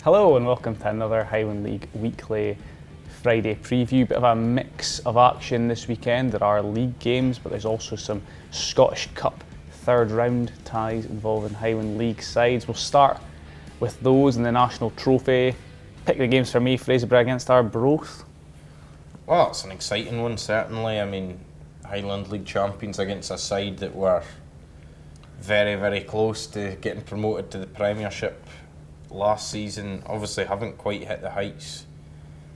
Hello and welcome to another Highland League weekly Friday preview. Bit of a mix of action this weekend. There are league games, but there's also some Scottish Cup third round ties involving Highland League sides. We'll start with those in the National Trophy. Pick the games for me, Fraserburgh against Arbroath. Well, it's an exciting one, certainly. I mean, Highland League champions against a side that were very, very close to getting promoted to the Premiership last season. Obviously haven't quite hit the heights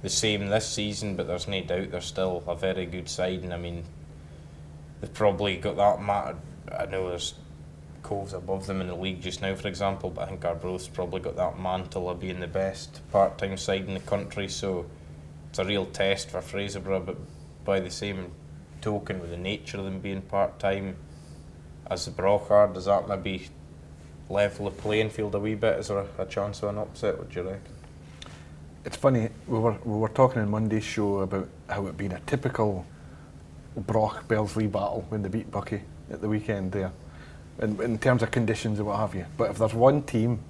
the same this season, but there's no doubt they're still a very good side, and I mean, they've probably got that matter. I know there's coves above them in the league just now, for example, but I think Arbroath's probably got that mantle of being the best part-time side in the country, so it's a real test for Fraserburgh. But by the same token, with the nature of them being part-time as the Broch are, does that maybe level the playing field a wee bit? Is there a chance of an upset? What do you reckon? It's funny, we were talking in Monday's show about how it being a typical Broch Belsley battle when they beat Bucky at the weekend there, in terms of conditions and what have you. But if there's one team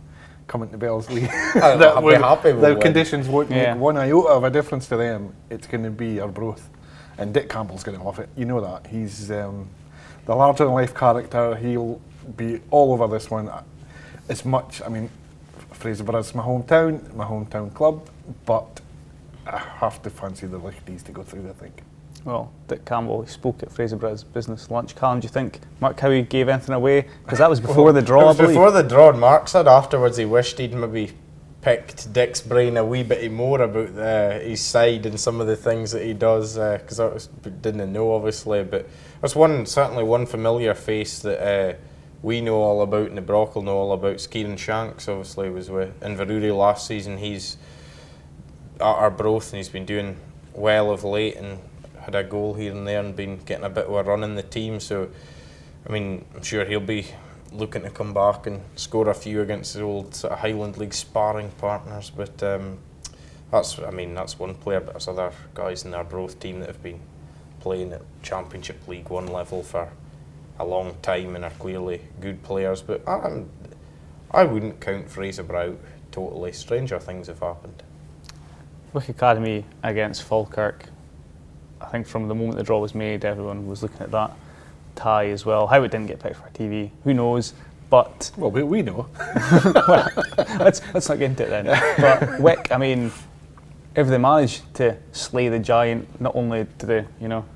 coming to Belsley I'd be happy with the conditions won't make one iota of a difference to them, it's going to be Arbroath. And Dick Campbell's going to love it, you know that. He's the larger than life character. He'll be all over this one. As much, I mean, Fraserburgh is my hometown club, but I have to fancy the Lichties to go through, I think. Well, Dick Campbell spoke at Fraserburgh's business lunch. Callum, do you think Mark Howie gave anything away? Because that was before the draw, It was before the draw, and Mark said afterwards he wished he'd maybe picked Dick's brain a wee bit more about his side and some of the things that he does, because I didn't know, obviously, but there's certainly one familiar face that we know all about, and the Broch will know all about. Kieran Shanks, obviously, was with Inverurie last season. He's at Arbroath and he's been doing well of late and had a goal here and there and been getting a bit of a run in the team. So, I mean, I'm sure he'll be looking to come back and score a few against the old sort of Highland League sparring partners. But that's one player, but there's other guys in the Arbroath team that have been playing at Championship League One level for a long time and are clearly good players. But I wouldn't count Fraserburgh out totally. Stranger things have happened. Wick Academy against Falkirk. I think from the moment the draw was made, everyone was looking at that tie as well. How it didn't get picked for TV, who knows? But well, we know. Well, let's not get into it then. But Wick, I mean, if they manage to slay the giant, not only do they,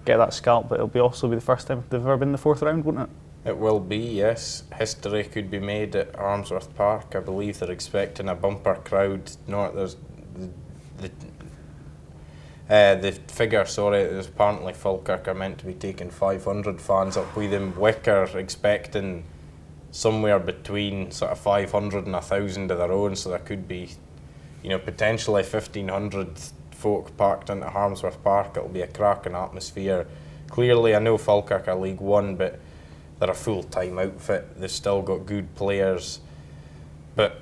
get that scalp, but it'll also be the first time they've ever been in the fourth round, won't it? It will be, yes. History could be made at Armsworth Park. I believe they're expecting a bumper crowd. There's the figure, there's apparently Falkirk are meant to be taking 500 fans up with them. Wick are expecting somewhere between sort of 500 and 1,000 of their own, so there could be, potentially 1,500 folk packed into Harmsworth Park. It'll be a cracking atmosphere. Clearly, I know Falkirk are League One, but they're a full-time outfit. They've still got good players. But,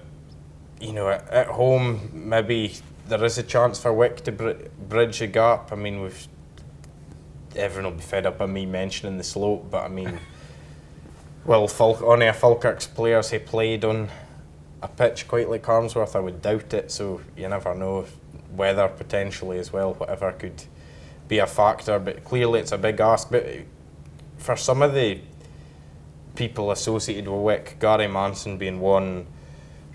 at home, maybe there is a chance for Wick to bridge the gap. I mean, everyone will be fed up on me mentioning the slope, but I mean, well, only a Falkirk's players he played on a pitch quite like Harmsworth, I would doubt it, so you never know. Weather potentially as well, whatever could be a factor, but clearly it's a big ask. But for some of the people associated with Wick, Gary Manson being one,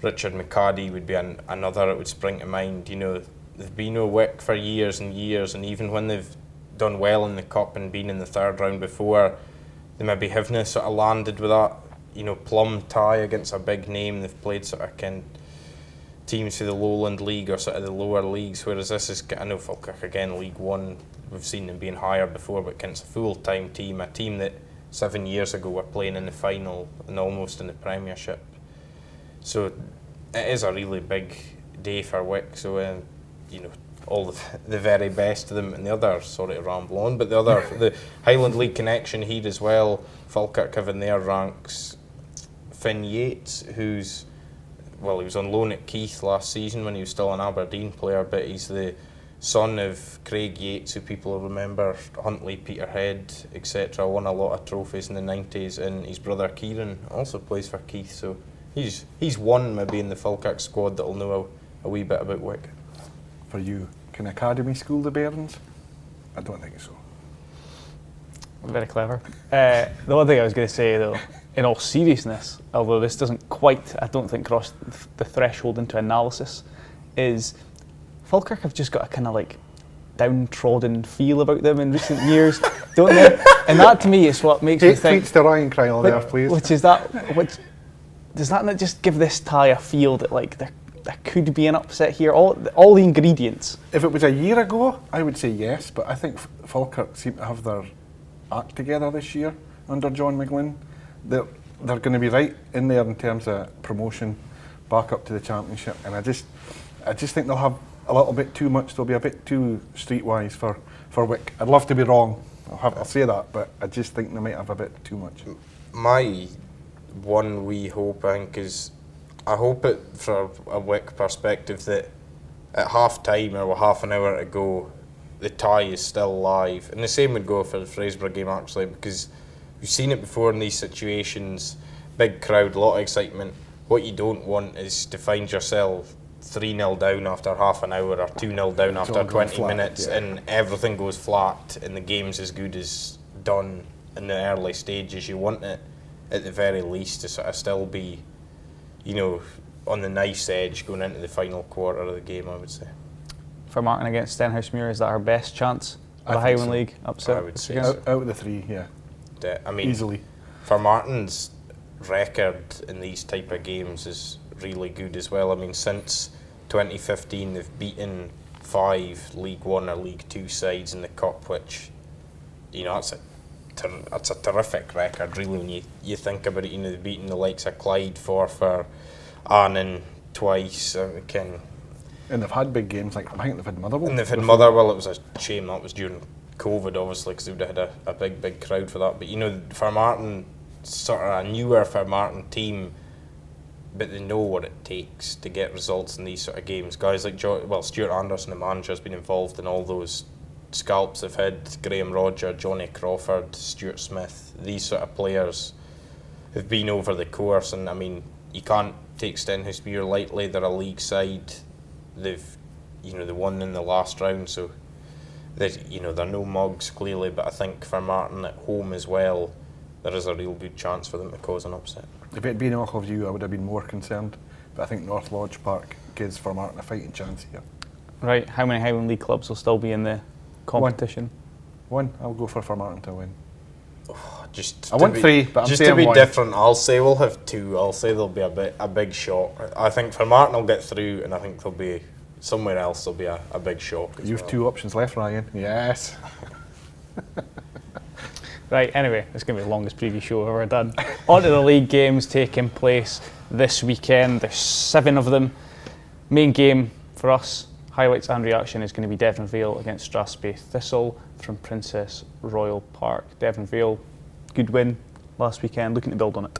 Richard McCaddy would be another that would spring to mind. They've been with Wick for years and years, and even when they've done well in the Cup and been in the third round before, they maybe haven't sort of landed with that, plum tie against a big name. They've played sort of teams for the Lowland League or sort of the lower leagues, whereas this is, I know Falkirk again, League One, we've seen them being higher before, but it's a full-time team, a team that 7 years ago were playing in the final and almost in the Premiership. So it is a really big day for Wick. So all the very best to them. And the other, sorry to ramble on, but the Highland League connection here as well. Falkirk have in their ranks Finn Yates, he was on loan at Keith last season when he was still an Aberdeen player, but he's the son of Craig Yates, who people remember, Huntly, Peterhead, etc. Won a lot of trophies in the 90s, and his brother Kieran also plays for Keith. So he's one maybe in the Falkirk squad that'll know a wee bit about Wick. For you, can Academy school the Bairns? I don't think so. Very clever. The one thing I was going to say, though, in all seriousness, although this doesn't quite, I don't think, cross the threshold into analysis, is Falkirk have just got a kind of like downtrodden feel about them in recent years, don't they? And that to me is what makes me think. Tweets to Ryan Cryle there, please. Which is that? Which does that not just give this tie a feel that like there could be an upset here? All the ingredients. If it was a year ago, I would say yes, but I think Falkirk seem to have their act together this year under John McGlynn. They're going to be right in there in terms of promotion back up to the championship, and I just think they'll have a little bit too much. They'll be a bit too streetwise for Wick. I'd love to be wrong. I'll say that, but I just think they might have a bit too much. My one wee hope, I think, is I hope it from a Wick perspective that at half time or with half an hour to go, the tie is still live, and the same would go for the Fraserburgh game actually, because we've seen it before in these situations. Big crowd, a lot of excitement. What you don't want is to find yourself 3-0 down after half an hour or 2-0 down after 20 minutes, and everything goes flat and the game's as good as done in the early stages. You want it at the very least to sort of still be, on the nice edge going into the final quarter of the game, I would say. For Martin against Stenhousemuir, is that our best chance of a Highland League upset? I would say Out of the three, yeah. I mean, easily. For Martin's record in these type of games is really good as well. I mean, since 2015 they've beaten 5 League 1 or League 2 sides in the Cup, which, that's a terrific record really when you think about it. They've beaten the likes of Clyde for Annan twice, And they've had big games, like I think they've had Motherwell. And they've had Motherwell. It was a shame that was during COVID, obviously, because they would have had a big crowd for that. But for Martin, sort of a newer for Martin team, but they know what it takes to get results in these sort of games. Guys like Stuart Anderson, the manager, has been involved in all those scalps they've had. Graham Rodger, Johnny Crawford, Stuart Smith. These sort of players have been over the course, and I mean, you can't take Stenhousemuir lightly. They're a league side. They won in the last round, so they're no mugs clearly. But I think for Martin at home as well, there is a real good chance for them to cause an upset. If it had been off of you, I would have been more concerned. But I think North Lodge Park gives for Martin a fighting chance here. Right, how many Highland League clubs will still be in the competition? One. I'll go for Martin to win. I want 3, but I'm just saying to be one. different, I'll say we'll have 2. I'll say there'll be a big shock. I think for Martin will get through, and I think there'll be somewhere else there'll be a big shock. You have 2 options left, Ryan. Yes. Right, anyway, it's going to be the longest preview show I've ever done. On to the league games taking place this weekend. There's 7 of them. Main game for us, highlights and reaction, is going to be Devon Vale against Strathspey Thistle from Princess Royal Park. Devon Vale, good win last weekend, looking to build on it.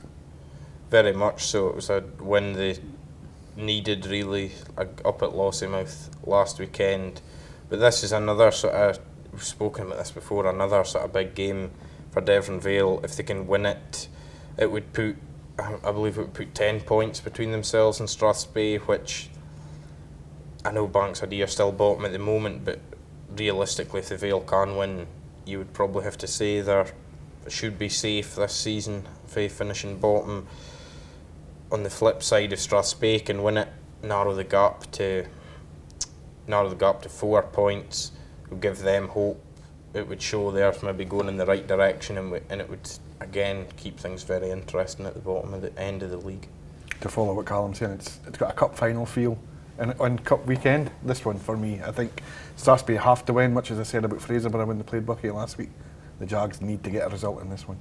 Very much so. It was a win they needed really up at Lossiemouth last weekend. But this is another sort of, we've spoken about this before, another sort of big game for Devon Vale. If they can win it, it would put, I believe it would put 10 points between themselves and Strathspey, which I know Bankside are still bottom at the moment, but realistically, if the Vale can win, you would probably have to say they should be safe this season for finishing bottom. On the flip side, if Strathspey can win it, narrow the gap to 4 points, would give them hope. It would show they're maybe going in the right direction, and it would again keep things very interesting at the bottom of the end of the league. To follow what Callum's saying, it's got a cup final feel. And on Cup weekend, this one for me, I think Strathspey have to win, much as I said about Fraserburgh when they played Bucky last week. The Jags need to get a result in this one.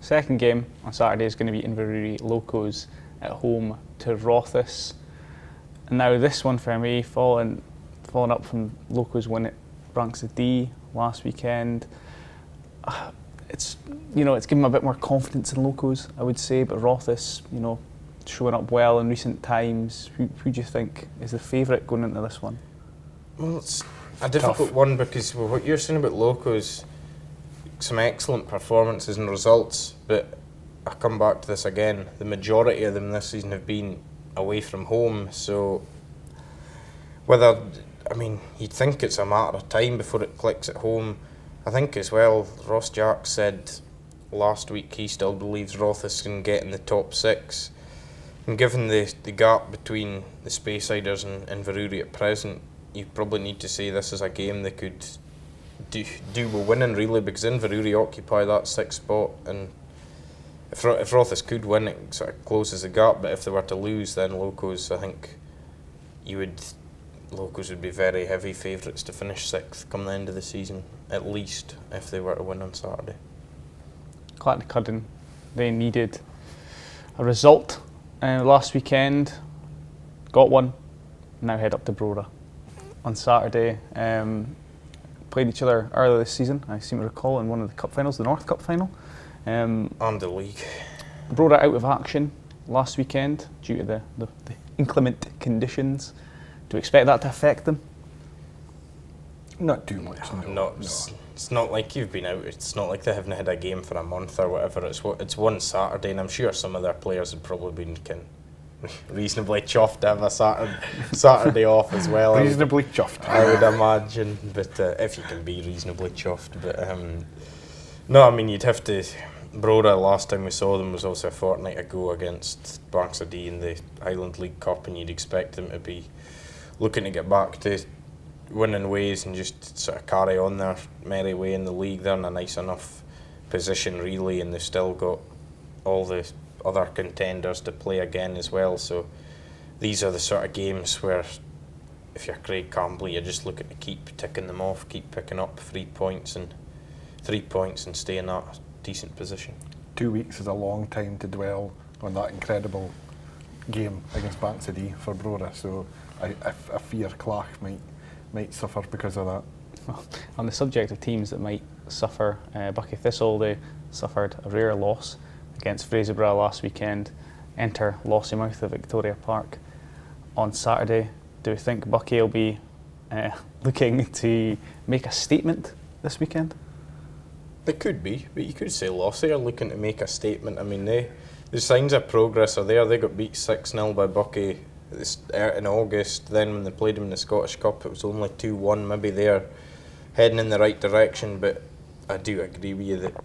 Second game on Saturday is going to be Inverurie Locos at home to Rothes. And now this one for me, following up from Locos win at Branks D last weekend. It's given a bit more confidence in Locos, I would say, but Rothes, showing up well in recent times. Who do you think is the favourite going into this one? Well, it's a difficult one because what you're saying about Locos, some excellent performances and results, but I come back to this again, the majority of them this season have been away from home, so Whether, I mean, you'd think it's a matter of time before it clicks at home. I think as well, Ross Jack said last week he still believes Rothes can get in the top 6. And given the gap between the Spaysiders and Inverurie at present, you probably need to say this is a game they could do with winning, really, because Inverurie occupy that 6th spot, and if Rothes could win, it sort of closes the gap. But if they were to lose, then Locos, I think Locos would be very heavy favourites to finish 6th come the end of the season, at least, if they were to win on Saturday. Clattencuddon, they needed a result last weekend, got one, now head up to Brora on Saturday. Played each other earlier this season, I seem to recall, in one of the cup finals, the North Cup final. And the league. Brora out of action last weekend due to the inclement conditions. Do you expect that to affect them? Not too much. No. It's not like you've been out. It's not like they haven't had a game for a month or whatever. It's one Saturday, and I'm sure some of their players have probably been reasonably chuffed to have a Saturday off as well. Reasonably chuffed, I would imagine. But if you can be reasonably chuffed, but no, I mean you'd have to. Brora, last time we saw them was also a fortnight ago against Bankside in the Highland League Cup, and you'd expect them to be looking to get back to winning ways and just sort of carry on their merry way in the league. They're in a nice enough position, really, and they've still got all the other contenders to play again as well. So these are the sort of games where, if you're Craig Campbell, you're just looking to keep ticking them off, keep picking up 3 points and stay in that decent position. 2 weeks is a long time to dwell on that incredible game against Bankside for Brora, so I fear Clark might suffer because of that. Well, on the subject of teams that might suffer, Buckie Thistle, they suffered a rare loss against Fraserburgh last weekend. Enter Lossiemouth at Victoria Park on Saturday. Do you think Buckie will be looking to make a statement this weekend? They could be, but you could say Lossie are looking to make a statement. I mean, the signs of progress are there. They got beat 6-0 by Buckie in August. Then when they played them in the Scottish Cup, it was only 2-1. Maybe they're heading in the right direction, but I do agree with you that,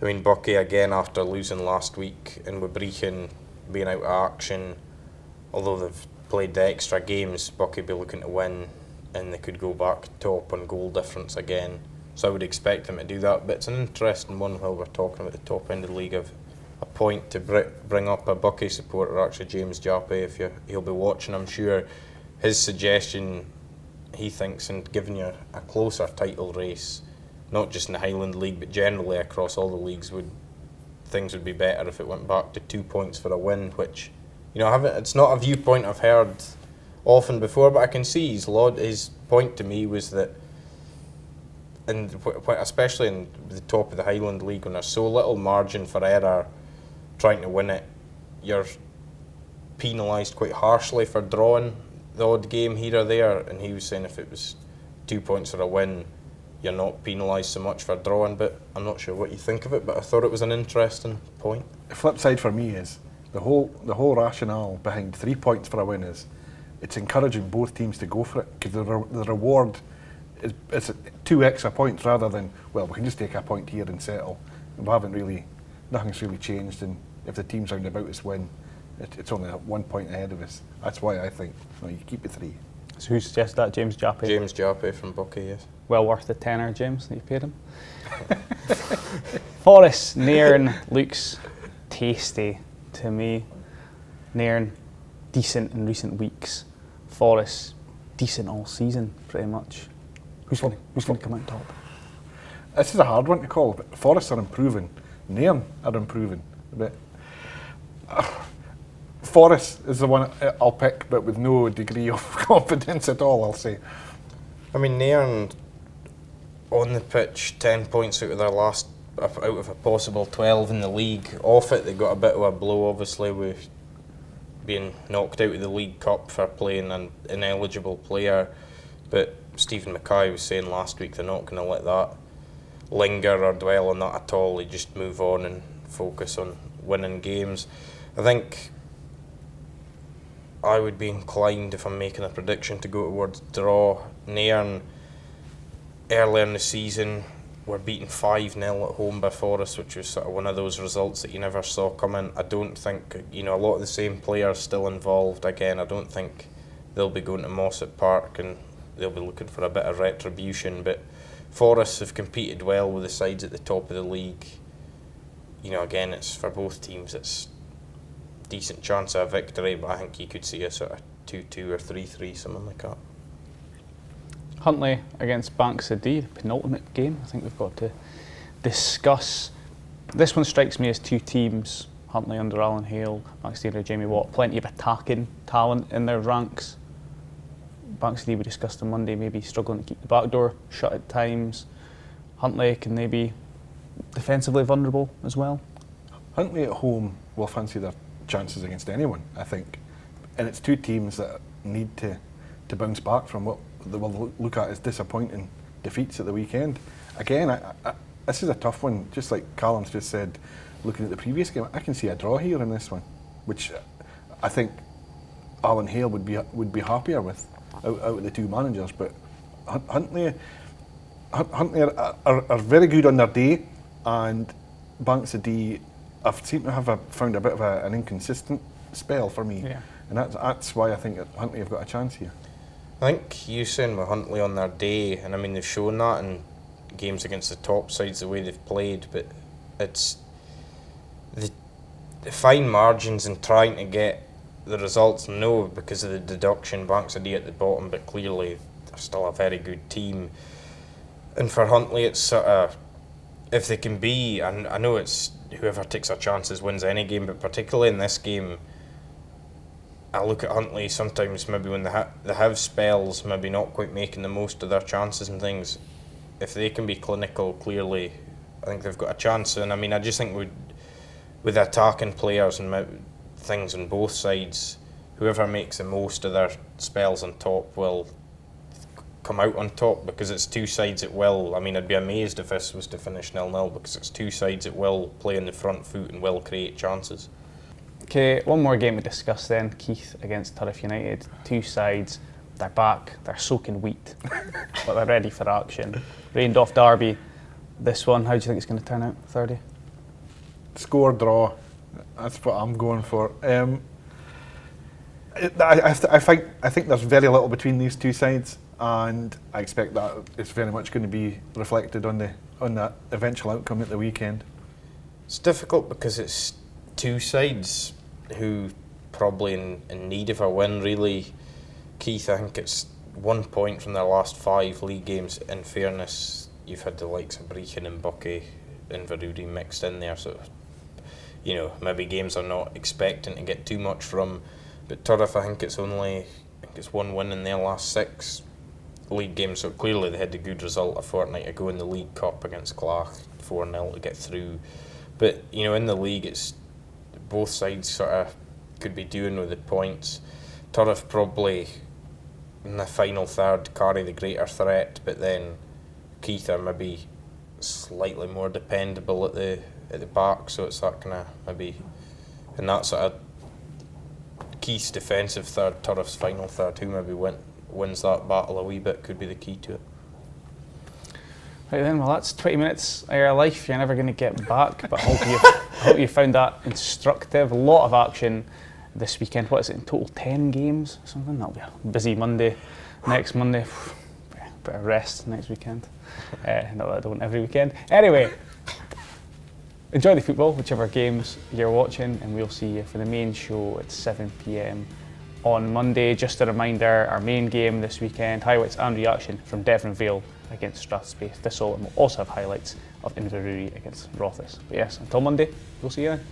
I mean, Buckie again, after losing last week and with Brechin being out of action, although they've played the extra games, Buckie be looking to win and they could go back top on goal difference again. So I would expect them to do that, but it's an interesting one while we're talking about the top end of the league. Of a point to bring up a Buckie supporter, actually James Jappy, he'll be watching, I'm sure. His suggestion, he thinks, in giving you a closer title race, not just in the Highland League but generally across all the leagues, things would be better if it went back to 2 points for a win, which, you know, it's not a viewpoint I've heard often before, but I can see his point to me was that, and especially in the top of the Highland League, when there's so little margin for error trying to win it, you're penalised quite harshly for drawing the odd game here or there. And he was saying if it was 2 points for a win, you're not penalised so much for drawing. But I'm not sure what you think of it, but I thought it was an interesting point. The flip side for me is the whole rationale behind 3 points for a win is it's encouraging both teams to go for it, because the reward is 2 extra points rather than, well, we can just take a point here and settle. Nothing's really changed, and if the teams round about us win, it's only 1 point ahead of us. That's why I think you keep it 3. So who suggested that? James Jappy? James Jappy from Buckie, yes. Well worth the tenner, James, that you paid him. Forest, Nairn looks tasty to me. Nairn, decent in recent weeks. Forest, decent all season, pretty much. Who's going to come out top? This is a hard one to call, but Forest are improving. Nairn are improving. But Forest is the one I'll pick, but with no degree of confidence at all, I'll say. I mean, Nairn on the pitch, 10 points out of a possible 12 in the league. Off it, they got a bit of a blow, obviously, with being knocked out of the League Cup for playing an ineligible player. But Stephen Mackay was saying last week they're not going to let that linger or dwell on that at all. They just move on and focus on winning games. I think I would be inclined, if I'm making a prediction, to go towards draw. Nairn, earlier in the season, were beaten 5-0 at home by Forest, which was sort of one of those results that you never saw coming. I don't think, a lot of the same players still involved. Again, I don't think they'll be going to Mossett Park and they'll be looking for a bit of retribution. But Forest have competed well with the sides at the top of the league. Again, it's for both teams, it's decent chance of a victory, but I think you could see a sort of 2-2 or 3-3, something like that. Huntly against Banks of Dee, the penultimate game. I think we've got to discuss. This one strikes me as two teams, Huntly under Alan Hale, Banks of Dee under Jamie Watt, plenty of attacking talent in their ranks. Banks of Dee, we discussed on Monday, maybe struggling to keep the back door shut at times. Huntly, can they be defensively vulnerable as well? Huntly at home will fancy their chances against anyone, I think. And it's two teams that need to bounce back from what they will look at as disappointing defeats at the weekend. Again, this is a tough one. Just like Callum's just said, looking at the previous game, I can see a draw here in this one, which I think Alan Hale would be happier with out of the two managers. But Huntly are very good on their day, and Banks of Dee seem to have found a bit of an inconsistent spell for me, and that's why I think that Huntly have got a chance here. I think you saying with Huntly on their day, and I mean they've shown that in games against the top sides the way they've played, but it's the fine margins in trying to get the results. No, because of the deduction, Banks of Dee at the bottom, but clearly they're still a very good team. And for Huntly, it's sort of, if they can be, and I know it's whoever takes their chances wins any game, but particularly in this game, I look at Huntly sometimes maybe when they have spells, maybe not quite making the most of their chances and things. If they can be clinical, clearly, I think they've got a chance. And I mean, I just think with attacking players and things on both sides, whoever makes the most of their spells on top will come out on top, because it's two sides that will. I mean, I'd be amazed if this was to finish 0-0, because it's two sides that will play on the front foot and will create chances. Okay, one more game to discuss then. Keith against Turriff United. Two sides, they're back, they're soaking wheat, but they're ready for action. Rained off derby. This one, how do you think it's going to turn out, 30? Score draw. That's what I'm going for. I think there's very little between these two sides, and I expect that it's very much going to be reflected on that eventual outcome at the weekend. It's difficult because it's two sides who probably in need of a win, really. Keith, I think it's 1 point from their last 5 league games. In fairness, you've had the likes of Brechin and Buckie and Inverurie mixed in there, so maybe games are not expecting to get too much from. But Turriff, I think it's 1 win in their last 6 league games, so clearly they had a good result a fortnight ago in the League Cup against Clach, 4-0 to get through. But in the league, it's both sides sort of could be doing with the points. Turriff probably in the final third carry the greater threat, but then Keith are maybe slightly more dependable at the back, so it's that kind of maybe in that sort of Keith's defensive third, Turriff's final third, who maybe wins that battle a wee bit could be the key to it. Right then, well that's 20 minutes of your life you're never going to get back, but I hope you found that instructive. A lot of action this weekend. What is it in total, 10 games or something? That'll be a busy Monday. Next Monday, bit of rest next weekend. Not that I don't every weekend. Anyway, enjoy the football, whichever games you're watching, and we'll see you for the main show at 7 p.m. on Monday. Just a reminder, our main game this weekend, highlights and reaction from Devon Vale against Strathspey Thistle, and we'll also have highlights of Inverurie against Rothes. But yes, until Monday, we'll see you then.